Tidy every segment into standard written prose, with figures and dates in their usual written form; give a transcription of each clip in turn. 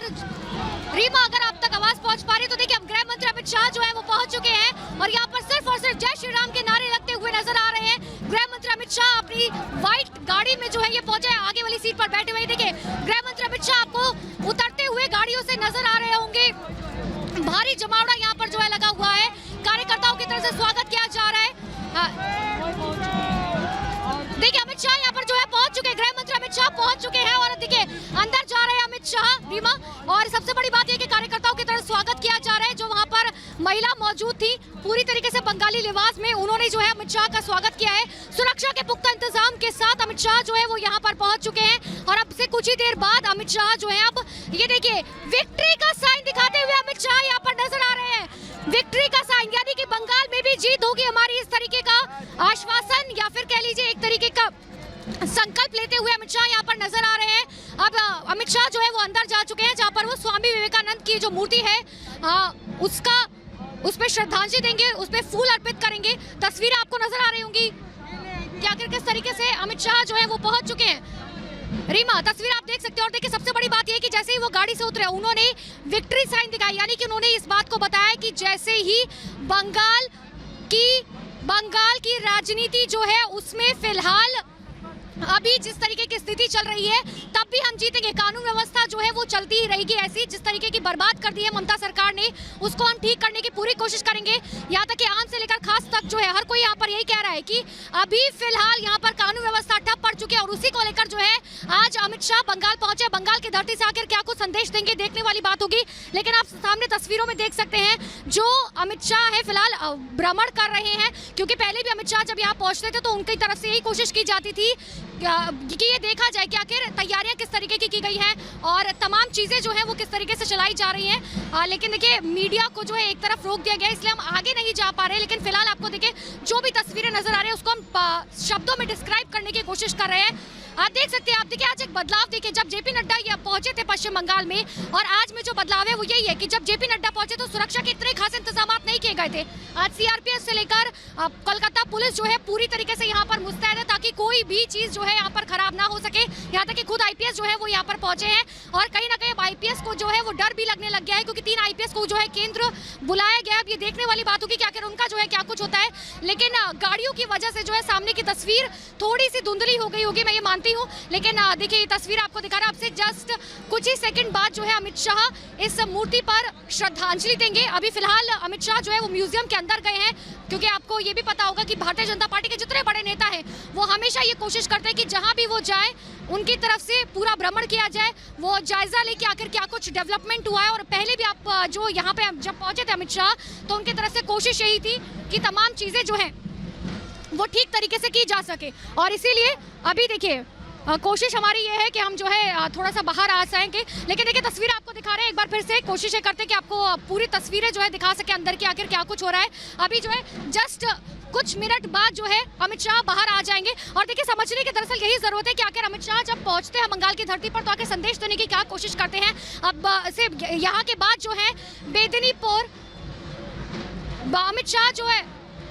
और रीमा, अगर आप तक आवाज पहुंच पा रही तो देखिए अब गृह मंत्री अमित शाह जो है वो पहुंच चुके हैं और यहाँ पर सिर्फ और सिर्फ जय श्री राम के नारे लगते हुए नजर आ रहे हैं। गृह मंत्री अमित शाह अपनी व्हाइट गाड़ी में जो है ये पहुंचे हैं, आगे वाली सीट पर बैठे हुए। देखिए गृह मंत्री अमित शाह आपको उतरते हुए गाड़ियों से नजर आ रहे होंगे। भारी जमावड़ा यहाँ पर जो है लगा हुआ है, कार्यकर्ताओं की तरफ से स्वागत किया जा रहा है। देखिए अमित शाह यहाँ पर जो है पहुंच चुके हैं, गृह मंत्री अमित शाह पहुंच चुके हैं और देखिए अंदर जा रहे हैं अमित शाह, रीमा। और सबसे बड़ी बात यह कि कार्यकर्ताओं की तरफ स्वागत किया जा रहा है। जो वहां पर महिला मौजूद थी पूरी तरीके से बंगाली लिबास में, उन्होंने जो है अमित शाह का स्वागत किया है। सुरक्षा के पुख्ता इंतजाम के साथ अमित शाह जो है वो यहाँ पर पहुंच चुके हैं और अब से कुछ ही देर बाद अमित शाह जो है अब ये देखिए विक्ट्री का साइन दिखाते हुए अमित शाह यहाँ पर नजर आ रहे हैं। विक्ट्री का साइन, यानी कि बंगाल में भी जीत होगी हमारी, इस तरीके का आश्वासन या फिर कह लीजिए एक तरीके का संकल्प लेते हुए अमित शाह यहाँ पर नजर आ रहे हैं। अब अमित शाह जो है वो अंदर जा चुके हैं, जहाँ पर वो स्वामी विवेकानंद की जो मूर्ति है उस पे श्रद्धांजलि देंगे, उस पे फूल अर्पित करेंगे। तस्वीरें आपको नजर आ रही होंगी कि आखिर किस तरीके से अमित शाह जो है वो पहुंच चुके हैं। रीमा, तस्वीर आप देख सकते हो और देखिए सबसे बड़ी बात यह है कि जैसे ही वो गाड़ी से उतरे उन्होंने विक्ट्री साइन दिखाई, यानी कि उन्होंने इस बात को बताया कि जैसे ही बंगाल की राजनीति जो है उसमें फिलहाल अभी जिस तरीके की स्थिति चल रही है तब भी हम जीतेंगे। कानून व्यवस्था जो है वो चलती ही रहेगी ऐसी, जिस तरीके की बर्बाद कर दी है ममता सरकार ने उसको हम ठीक करने की पूरी कोशिश करेंगे। यहाँ तक कि आम से लेकर खास तक जो है हर कोई यहाँ पर यही कह रहा है कि अभी फिलहाल यहाँ पर कानून व्यवस्था ठप पड़ चुकी है और उसी को लेकर जो है आज अमित शाह बंगाल पहुंचे। बंगाल की धरती से आखिर क्या कुछ संदेश देंगे, देखने वाली बात होगी। लेकिन आप सामने तस्वीरों में देख सकते हैं जो अमित शाह है फिलहाल भ्रमण कर रहे हैं, क्योंकि पहले भी अमित शाह जब यहाँ पहुंचते थे तो उनकी तरफ से यही कोशिश की जाती थी कि ये देखा जाए कि आखिर तैयारियां किस तरीके की गई हैं और तमाम चीजें जो है वो किस तरीके से चलाई जा रही हैं। लेकिन देखिए मीडिया को जो है एक तरफ रोक दिया गया, इसलिए हम आगे नहीं जा पा रहे। लेकिन फिलहाल आपको देखिए जो भी तस्वीरें नजर आ रही है उसको हम शब्दों में डिस्क्राइब करने की कोशिश कर रहे हैं। आप देख सकते हैं, आप देखिए आज एक बदलाव देखिए, जब जेपी नड्डा ये पहुंचे थे पश्चिम बंगाल में और आज में जो बदलाव है वो यही है कि जब जेपी नड्डा पहुंचे तो सुरक्षा के इतने खास इंतजाम नहीं किए गए थे। आज सीआरपीएफ से लेकर कोलकाता पुलिस जो है पूरी तरीके से यहाँ पर मुस्तैद है ताकि कोई भी चीज जो है यहाँ पर खराब ना हो सके। यहाँ तक कि खुद आईपीएस जो है वो यहाँ पर पहुंचे हैं और कहीं ना कहीं आईपीएस को जो है वो डर भी लगने लग गया है, क्योंकि 3 आईपीएस को जो है केंद्र बुलाया गया है। अब ये देखने वाली बात होगी कि आखिर उनका जो है क्या कुछ होता है। लेकिन गाड़ियों की वजह से जो है सामने की तस्वीर थोड़ी सी धुंधली हो गई होगी, मैं ये मानती हूँ। लेकिन देखिए ये तस्वीर आपको दिखा रहा है, आपसे जस्ट कुछ ही सेकंड बाद जो है अमित शाह इस मूर्ति पर श्रद्धांजलि देंगे। अभी फिलहाल अमित शाह जो है वो म्यूजियम के अंदर गए हैं, क्योंकि आपको ये भी पता होगा कि भारतीय जनता पार्टी के जितने बड़े नेता हैं वो हमेशा ये कोशिश करते हैं कि जहां भी वो जाए उनकी तरफ से पूरा भ्रमण किया जाए, वो जायजा ले कि आखिर क्या कुछ डेवलपमेंट हुआ है। और पहले भी आप जो यहाँ पे जब पहुंचे थे अमित शाह तो उनकी तरफ से कोशिश यही थी कि तमाम चीजें जो है वो ठीक तरीके से की जा सके। और इसीलिए अभी देखिए कोशिश हमारी ये है कि हम जो है थोड़ा सा बाहर आ सकेंगे। लेकिन देखिए तस्वीर आपको दिखा रहे हैं, एक बार फिर से कोशिश करते हैं कि आपको पूरी तस्वीरें जो है दिखा सके अंदर की आखिर क्या कुछ हो रहा है। अभी जो है जस्ट कुछ मिनट बाद जो है अमित शाह बाहर आ जाएंगे। और देखिए समझने की दरअसल यही जरूरत है कि आखिर अमित शाह जब पहुंचते हैं बंगाल की धरती पर तो आखिर संदेश देने की क्या कोशिश करते हैं। अब से यहाँ के बाद जो है बेदनीपुर अमित शाह जो है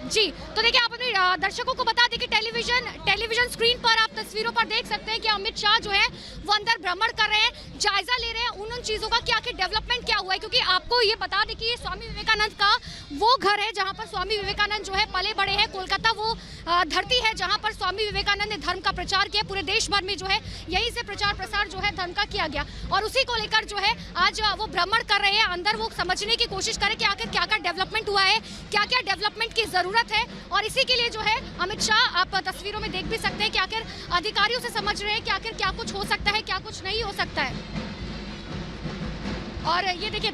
जी, तो देखिए आप अपने दर्शकों को बता दें कि टेलीविजन स्क्रीन पर आप तस्वीरों पर देख सकते हैं कि अमित शाह जो है वो अंदर भ्रमण कर रहे हैं, जायजा ले रहे हैं उन चीजों का कि आखिर डेवलपमेंट क्या हुआ है। क्योंकि आपको ये बता दें कि ये स्वामी विवेकानंद का वो घर है जहां पर स्वामी विवेकानंद जो है पले बड़े हैं। कोलकाता वो धरती है जहां पर स्वामी विवेकानंद ने धर्म का प्रचार किया, पूरे देश भर में जो है यहीं से प्रचार प्रसार जो है धर्म का किया गया। और उसी को लेकर जो है आज वो भ्रमण कर रहे हैं अंदर, वो समझने की कोशिश करें कि आखिर क्या क्या डेवलपमेंट हुआ है, क्या क्या डेवलपमेंट की जरूरत है। और इसी के लिए जो है अमित शाह आप तस्वीरों में देख भी सकते हैं कि आखिर अधिकारियों से समझ रहे हैं कि आखिर क्या कुछ हो सकता है, क्या कुछ नहीं हो सकता है। और ये देखिए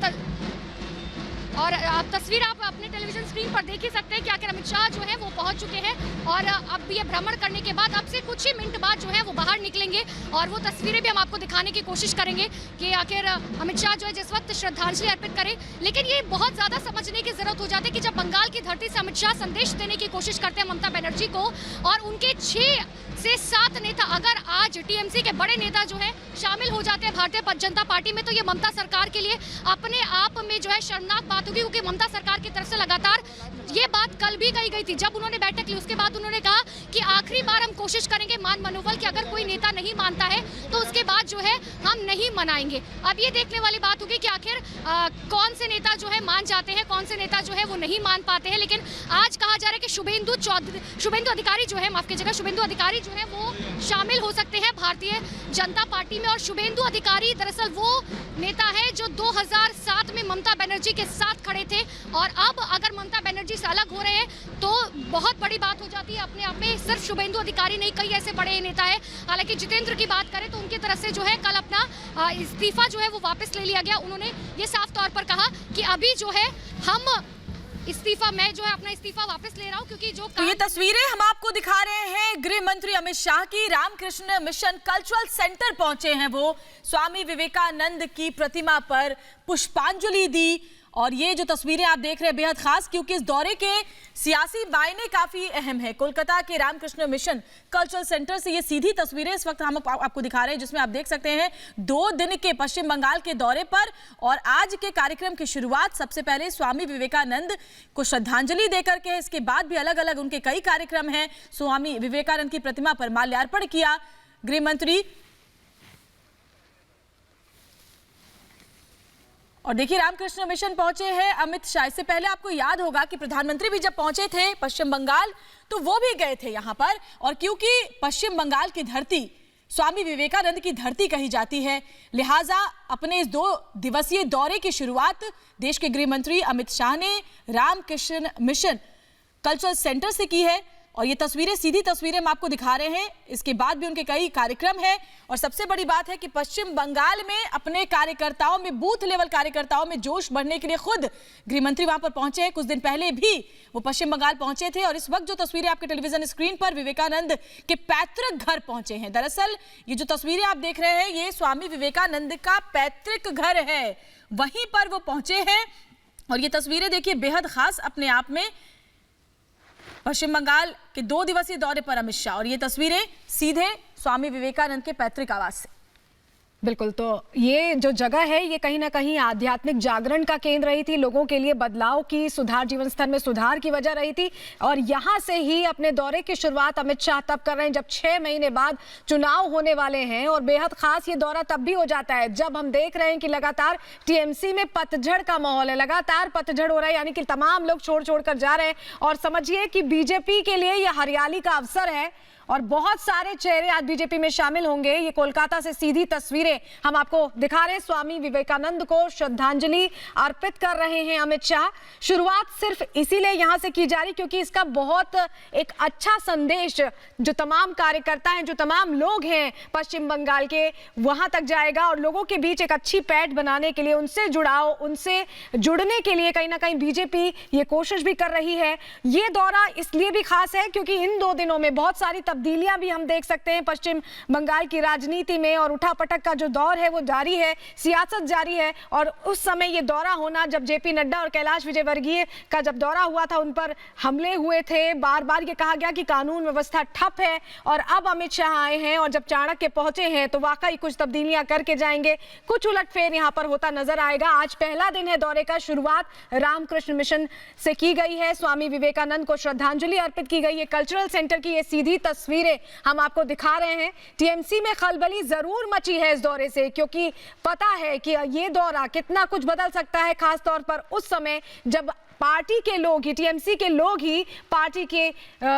और आप तस्वीर आप अपने टेलीविजन स्क्रीन पर देख ही सकते हैं कि आखिर अमित शाह जो है वो पहुंच चुके हैं। और अब ये भ्रमण करने के बाद अब से कुछ ही मिनट बाद जो है वो बाहर निकलेंगे और वो तस्वीरें भी हम आपको दिखाने की कोशिश करेंगे कि आखिर अमित शाह जो है जिस वक्त श्रद्धांजलि अर्पित करें। लेकिन ये बहुत ज़्यादा समझने की जरूरत हो जाती है कि जब बंगाल की धरती से अमित शाह संदेश देने की कोशिश करते हैं ममता बनर्जी को और उनके 6 से 7 नेता, अगर आज टीएमसी के बड़े नेता जो है शामिल हो जाते हैं भारतीय जनता पार्टी में, तो ये ममता सरकार के लिए अपने आप में जो है शर्मनाक बात होगी, क्योंकि ममता सरकार की तरफ से लगातार ये बात कल भी कही गई थी जब उन्होंने बैठक ली। उसके बाद उन्होंने कहा कि आखिरी बार हम कोशिश करेंगे मान मनोबल कि अगर कोई नेता नहीं मानता है तो उसके बाद जो है हम नहीं मनाएंगे। अब ये देखने वाली बात होगी कि आखिर कौन से नेता जो है मान जाते हैं, कौन से नेता जो है वो नहीं मान पाते हैं। लेकिन आज कहा जा रहा है कि शुभेंदु अधिकारी जो है, माफ कीजिएगा, शुभेंदु अधिकारी जो है वो शामिल हो सकते हैं भारतीय जनता पार्टी में। और शुभेंदु अधिकारी दरअसल वो नेता है जो 2007 में ममता बनर्जी के साथ खड़े थे, और अब अगर ममता बनर्जी से अलग हो रहे हैं तो बहुत बड़ी बात हो जाती है अपने आप में। सिर्फ शुभेंदु अधिकारी नहीं, कई ऐसे बड़े नेता है। हालांकि जितेंद्र की बात करें तो उनकी तरफ से जो है कल अपना इस्तीफा जो है वो वापस ले लिया गया। उन्होंने ये साफ तौर पर कहा कि अभी जो है मैं जो है अपना इस्तीफा वापस ले रहा हूं, क्योंकि जो तो ये तस्वीरें हम आपको दिखा रहे हैं गृह मंत्री अमित शाह की। रामकृष्ण मिशन कल्चरल सेंटर पहुंचे हैं वो, स्वामी विवेकानंद की प्रतिमा पर पुष्पांजलि दी। और ये जो तस्वीरें आप देख रहे हैं बेहद खास, क्योंकि इस दौरे के सियासी मायने काफी अहम है। कोलकाता के रामकृष्ण मिशन कल्चरल सेंटर से ये सीधी तस्वीरें इस वक्त हम आपको दिखा रहे हैं, जिसमें आप देख सकते हैं 2 दिन के पश्चिम बंगाल के दौरे पर और आज के कार्यक्रम की शुरुआत सबसे पहले स्वामी विवेकानंद को श्रद्धांजलि देकर के। इसके बाद भी अलग अलग उनके कई कार्यक्रम हैं। स्वामी विवेकानंद की प्रतिमा पर माल्यार्पण किया गृह मंत्री। और देखिए रामकृष्ण मिशन पहुंचे हैं अमित शाह। इससे पहले आपको याद होगा कि प्रधानमंत्री भी जब पहुंचे थे पश्चिम बंगाल तो वो भी गए थे यहां पर। और क्योंकि पश्चिम बंगाल की धरती स्वामी विवेकानंद की धरती कही जाती है, लिहाजा अपने इस 2 दिवसीय दौरे की शुरुआत देश के गृह मंत्री अमित शाह ने रामकृष्ण मिशन कल्चरल सेंटर से की है। और ये तस्वीरें सीधी तस्वीरें हम आपको दिखा रहे हैं। इसके बाद भी उनके कई कार्यक्रम हैं। और सबसे बड़ी बात है कि पश्चिम बंगाल में अपने कार्यकर्ताओं में, बूथ लेवल कार्यकर्ताओं में जोश बढ़ने के लिए खुद गृह मंत्री वहां पर पहुंचे हैं। कुछ दिन पहले भी वो पश्चिम बंगाल पहुंचे थे। और इस वक्त जो तस्वीरें आपके टेलीविजन स्क्रीन पर विवेकानंद के पैतृक घर पहुंचे हैं। दरअसल ये जो तस्वीरें आप देख रहे हैं ये स्वामी विवेकानंद का पैतृक घर है, वहीं पर वो पहुंचे हैं। और ये तस्वीरें देखिए बेहद खास अपने आप में, पश्चिम बंगाल के 2 दिवसीय दौरे पर अमित शाह। और ये तस्वीरें सीधे स्वामी विवेकानंद के पैतृक आवास से। बिल्कुल, तो ये जो जगह है ये कहीं ना कहीं आध्यात्मिक जागरण का केंद्र रही थी, लोगों के लिए बदलाव की, सुधार, जीवन स्तर में सुधार की वजह रही थी। और यहाँ से ही अपने दौरे की शुरुआत अमित शाह तब कर रहे हैं जब 6 महीने बाद चुनाव होने वाले हैं। और बेहद खास ये दौरा तब भी हो जाता है जब हम देख रहे हैं कि लगातार टीएमसी में पतझड़ का माहौल है, लगातार पतझड़ हो रहा है, यानी कि तमाम लोग छोड़ कर जा रहे हैं। और समझिए कि बीजेपी के लिए यह हरियाली का अवसर है और बहुत सारे चेहरे आज बीजेपी में शामिल होंगे। ये कोलकाता से सीधी तस्वीरें हम आपको दिखा रहे हैं। स्वामी विवेकानंद को श्रद्धांजलि अर्पित कर रहे हैं अमित शाह। शुरुआत सिर्फ इसीलिए यहां से की जा रही क्योंकि इसका बहुत एक अच्छा संदेश जो तमाम कार्यकर्ता हैं, जो तमाम लोग हैं पश्चिम बंगाल के, वहां तक जाएगा। और लोगों के बीच एक अच्छी पैठ बनाने के लिए, उनसे जुड़ाव, उनसे जुड़ने के लिए कहीं ना कहीं बीजेपी ये कोशिश भी कर रही है। ये दौरा इसलिए भी खास है क्योंकि इन 2 दिनों में बहुत सारी तब्दीलियां भी हम देख सकते हैं पश्चिम बंगाल की राजनीति में। और उठापटक का जो दौर है वो जारी है, सियासत जारी है। और उस समय ये दौरा होना, जब जेपी नड्डा और कैलाश विजयवर्गीय का जब दौरा हुआ था, उन पर हमले हुए थे, बार बार ये कहा गया कि कानून व्यवस्था ठप है। और अब अमित शाह आए हैं और जब चाणक्य पहुंचे हैं तो वाकई कुछ तब्दीलियां करके जाएंगे, कुछ उलटफेर यहां पर होता नजर आएगा। आज पहला दिन है दौरे का, शुरुआत रामकृष्ण मिशन से की गई है, स्वामी विवेकानंद को श्रद्धांजलि अर्पित की गई है। कल्चरल सेंटर की ये सीधी तस्वीरें हम आपको दिखा रहे हैं। टीएमसी में खलबली जरूर मची है इस दौरे से, क्योंकि पता है कि ये दौरा कितना कुछ बदल सकता है, खासतौर पर उस समय जब पार्टी के लोग ही, टीएमसी के लोग ही पार्टी के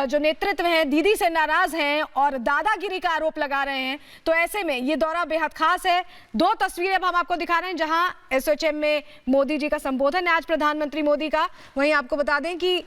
जो नेतृत्व हैं दीदी से नाराज हैं और दादागिरी का आरोप लगा रहे हैं। तो ऐसे में ये दौरा बेहद खास है। 2 तस्वीरें अब हम आपको दिखा रहे हैं जहां एसओएचएम में मोदी जी का संबोधन है आज प्रधानमंत्री मोदी का। वहीं आपको बता दें कि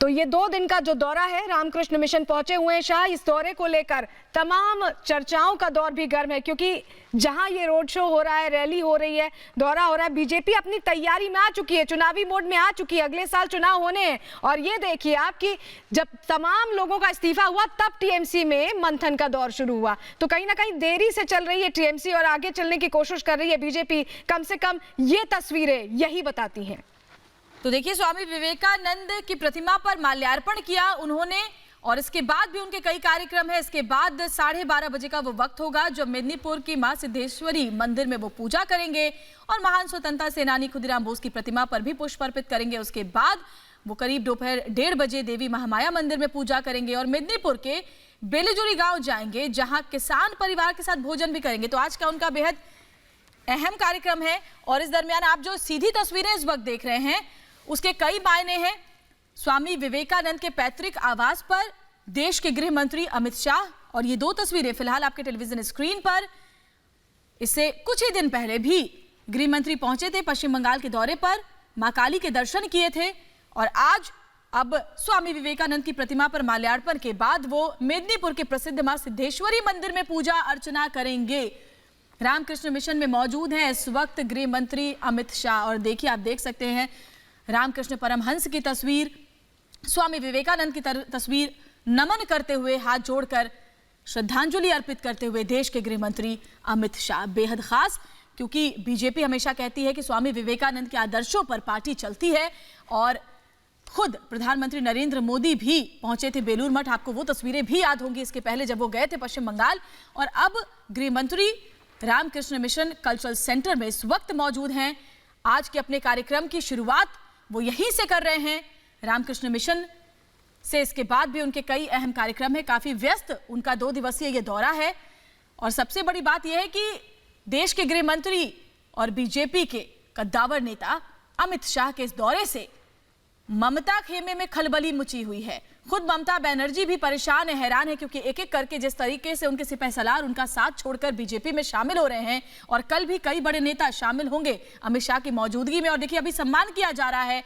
तो ये 2 दिन का जो दौरा है, रामकृष्ण मिशन पहुंचे हुए हैं शाह। इस दौरे को लेकर तमाम चर्चाओं का दौर भी गर्म है, क्योंकि जहां ये रोड शो हो रहा है, रैली हो रही है, दौरा हो रहा है, बीजेपी अपनी तैयारी में आ चुकी है, चुनावी मोड में आ चुकी है। अगले साल चुनाव होने हैं। और ये देखिए आप कि जब तमाम लोगों का इस्तीफा हुआ तब टीएमसी में मंथन का दौर शुरू हुआ। तो कहीं ना कहीं देरी से चल रही है टीएमसी और आगे चलने की कोशिश कर रही है बीजेपी। कम से कम ये तस्वीरें यही बताती हैं। तो देखिए स्वामी विवेकानंद की प्रतिमा पर माल्यार्पण किया उन्होंने। और इसके बाद भी उनके कई कार्यक्रम है। इसके बाद 12:30 बजे का वो वक्त होगा जब मेदिनीपुर की मां सिद्धेश्वरी मंदिर में वो पूजा करेंगे और महान स्वतंत्रता सेनानी खुदीराम बोस की प्रतिमा पर भी पुष्प अर्पित करेंगे। उसके बाद वो करीब दोपहर 1:30 बजे देवी महामाया मंदिर में पूजा करेंगे और मेदिनीपुर के बेलीजुरी गांव जाएंगे, जहां किसान परिवार के साथ भोजन भी करेंगे। तो आज का उनका बेहद अहम कार्यक्रम है और इस दरमियान आप जो सीधी तस्वीरें इस वक्त देख रहे हैं उसके कई मायने हैं। स्वामी विवेकानंद के पैतृक आवास पर देश के गृह मंत्री अमित शाह, और ये दो तस्वीरें फिलहाल आपके टेलीविजन स्क्रीन पर। इससे कुछ ही दिन पहले भी गृह मंत्री पहुंचे थे पश्चिम बंगाल के दौरे पर, मां काली के दर्शन किए थे और आज अब स्वामी विवेकानंद की प्रतिमा पर माल्यार्पण के बाद वो मेदिनीपुर के प्रसिद्ध मां सिद्धेश्वरी मंदिर में पूजा अर्चना करेंगे। रामकृष्ण मिशन में मौजूद हैं इस वक्त गृह मंत्री अमित शाह और देखिए, आप देख सकते हैं रामकृष्ण परमहंस की तस्वीर, स्वामी विवेकानंद की तस्वीर, नमन करते हुए, हाथ जोड़कर श्रद्धांजलि अर्पित करते हुए देश के गृह मंत्री अमित शाह। बेहद खास, क्योंकि बीजेपी हमेशा कहती है कि स्वामी विवेकानंद के आदर्शों पर पार्टी चलती है और खुद प्रधानमंत्री नरेंद्र मोदी भी पहुंचे थे बेलूर मठ। आपको वो तस्वीरें भी याद होंगी इसके पहले जब वो गए थे पश्चिम बंगाल। और अब गृह मंत्री रामकृष्ण मिशन कल्चरल सेंटर में इस वक्त मौजूद हैं। आज के अपने कार्यक्रम की शुरुआत वो यहीं से कर रहे हैं, रामकृष्ण मिशन से। इसके बाद भी उनके कई अहम कार्यक्रम है, काफी व्यस्त उनका 2 दिवसीय ये दौरा है। और सबसे बड़ी बात यह है कि देश के गृह मंत्री और बीजेपी के कद्दावर नेता अमित शाह के इस दौरे से ममता खेमे में खलबली मची हुई है। खुद ममता बनर्जी भी परेशान है, हैरान है, क्योंकि एक एक करके जिस तरीके से उनके सिपहसालार उनका साथ छोड़कर बीजेपी में शामिल हो रहे हैं और कल भी कई बड़े नेता शामिल होंगे अमित शाह की मौजूदगी में। और देखिए, अभी सम्मान किया जा रहा है,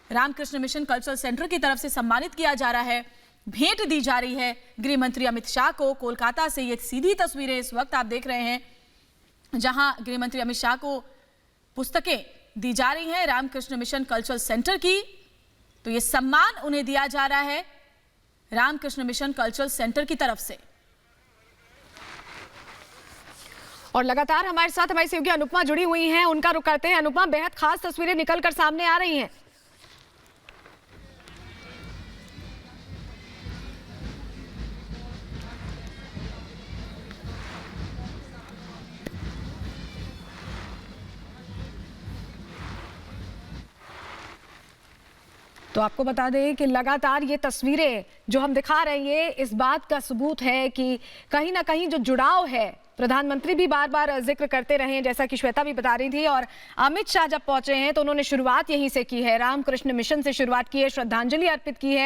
रामकृष्ण मिशन कल्चरल सेंटर की तरफ से सम्मानित किया जा रहा है, भेंट दी जा रही है गृह मंत्री अमित शाह को कोलकाता से। ये सीधी तस्वीरें इस वक्त आप देख रहे हैं, जहां गृह मंत्री अमित शाह को पुस्तकें दी जा रही हैं रामकृष्ण मिशन कल्चरल सेंटर की। तो ये सम्मान उन्हें दिया जा रहा है रामकृष्ण मिशन कल्चरल सेंटर की तरफ से। और लगातार हमारे साथ हमारी सहयोगी अनुपमा जुड़ी हुई हैं, उनका रुख करते हैं। अनुपमा, बेहद खास तस्वीरें निकलकर सामने आ रही हैं। तो आपको बता दें कि लगातार ये तस्वीरें जो हम दिखा रहे हैं ये इस बात का सबूत है कि कहीं ना कहीं जो जुड़ाव है, प्रधानमंत्री भी बार बार जिक्र करते रहे हैं, जैसा कि श्वेता भी बता रही थी। और अमित शाह जब पहुंचे हैं तो उन्होंने शुरुआत यहीं से की है, रामकृष्ण मिशन से शुरुआत की है, श्रद्धांजलि अर्पित की है।